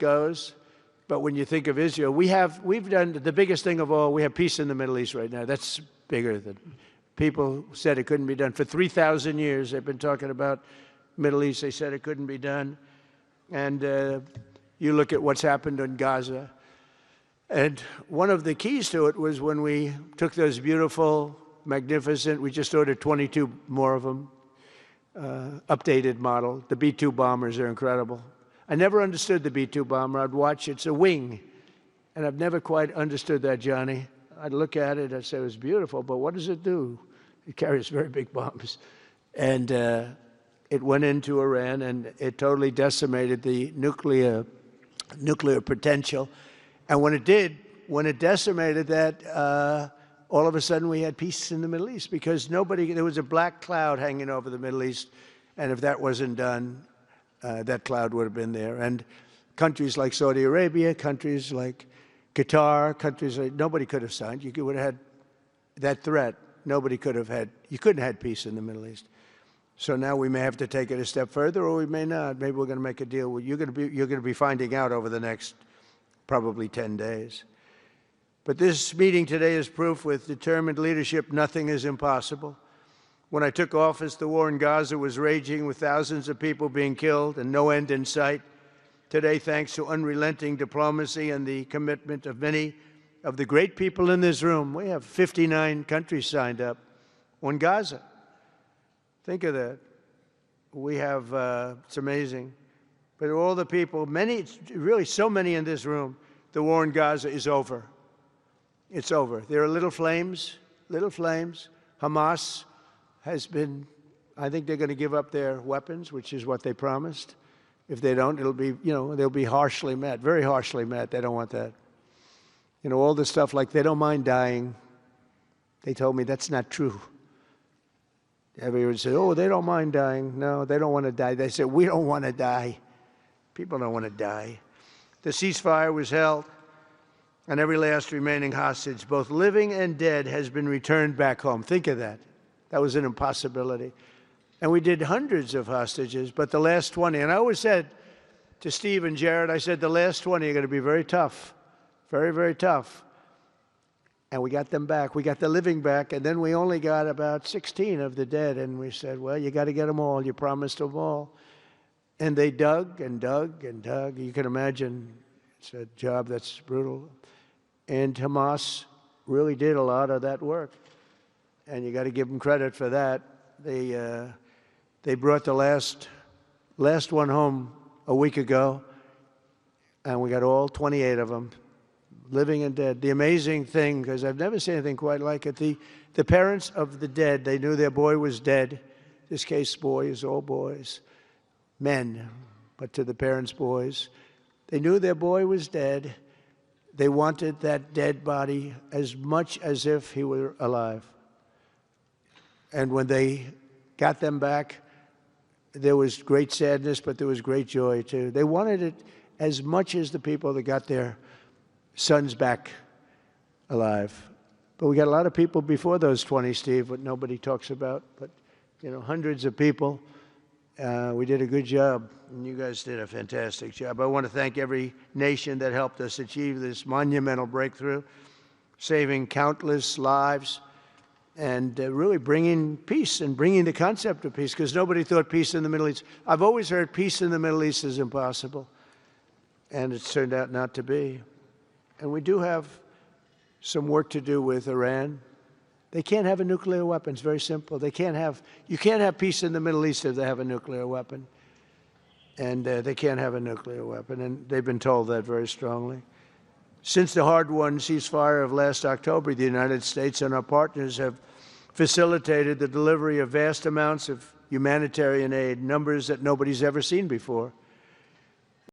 goes. But when you think of Israel, we've done the biggest thing of all. We have peace in the Middle East right now. That's bigger than people said it couldn't be done. For 3,000 years, they've been talking about Middle East. They said it couldn't be done. And you look at what's happened in Gaza. And one of the keys to it was when we took those beautiful, magnificent, we just ordered 22 more of them, updated model. The B-2 bombers are incredible. I never understood the B-2 bomber. I'd watch, it's a wing. And I've never quite understood that, Johnny. I'd look at it, I'd say it was beautiful, but what does it do? It carries very big bombs. And it went into Iran, and it totally decimated the nuclear potential. And when it decimated that, all of a sudden we had peace in the Middle East because there was a black cloud hanging over the Middle East. And if that wasn't done, that cloud would have been there. And countries like Saudi Arabia, countries like Qatar, countries like, nobody could have signed. You would have had that threat. Nobody could have had, you couldn't have had peace in the Middle East. So now we may have to take it a step further, or we may not. Maybe we're going to make a deal. You're going to be finding out over the next probably 10 days. But this meeting today is proof with determined leadership, nothing is impossible. When I took office, the war in Gaza was raging with thousands of people being killed and no end in sight. Today, thanks to unrelenting diplomacy and the commitment of many of the great people in this room, we have 59 countries signed up on Gaza. Think of that. We have, it's amazing. But all the people, many, really so many in this room, the war in Gaza is over. It's over. There are little flames. Hamas has been, I think they're going to give up their weapons, which is what they promised. If they don't, it'll be, they'll be harshly met, very harshly met. They don't want that. All the stuff like they don't mind dying. They told me that's not true. Everyone said, oh, they don't mind dying. No, they don't want to die. They said, we don't want to die. People don't want to die. The ceasefire was held, and every last remaining hostage, both living and dead, has been returned back home. Think of that. That was an impossibility. And we did hundreds of hostages, but the last 20, and I always said to Steve and Jared, I said, the last 20 are going to be very tough, very, very tough. And we got them back. We got the living back, and then we only got about 16 of the dead. And we said, well, you got to get them all. You promised them all. And they dug and dug and dug. You can imagine it's a job that's brutal. And Hamas really did a lot of that work. And you got to give them credit for that. They brought the last one home a week ago, and we got all 28 of them, living and dead. The amazing thing, because I've never seen anything quite like it, the parents of the dead, they knew their boy was dead. This case, boys, all boys, men, but to the parents' boys. They knew their boy was dead. They wanted that dead body as much as if he were alive. And when they got them back, there was great sadness, but there was great joy, too. They wanted it as much as the people that got their sons back alive. But we got a lot of people before those 20, Steve, what nobody talks about. But, hundreds of people. We did a good job, and you guys did a fantastic job. I want to thank every nation that helped us achieve this monumental breakthrough, saving countless lives, and really bringing peace and bringing the concept of peace, because nobody thought peace in the Middle East. I've always heard peace in the Middle East is impossible, and it's turned out not to be. And we do have some work to do with Iran. They can't have a nuclear weapon. It's very simple. You can't have peace in the Middle East if they have a nuclear weapon. And they can't have a nuclear weapon, and they've been told that very strongly. Since the hard-won ceasefire of last October, the United States and our partners have facilitated the delivery of vast amounts of humanitarian aid, numbers that nobody's ever seen before.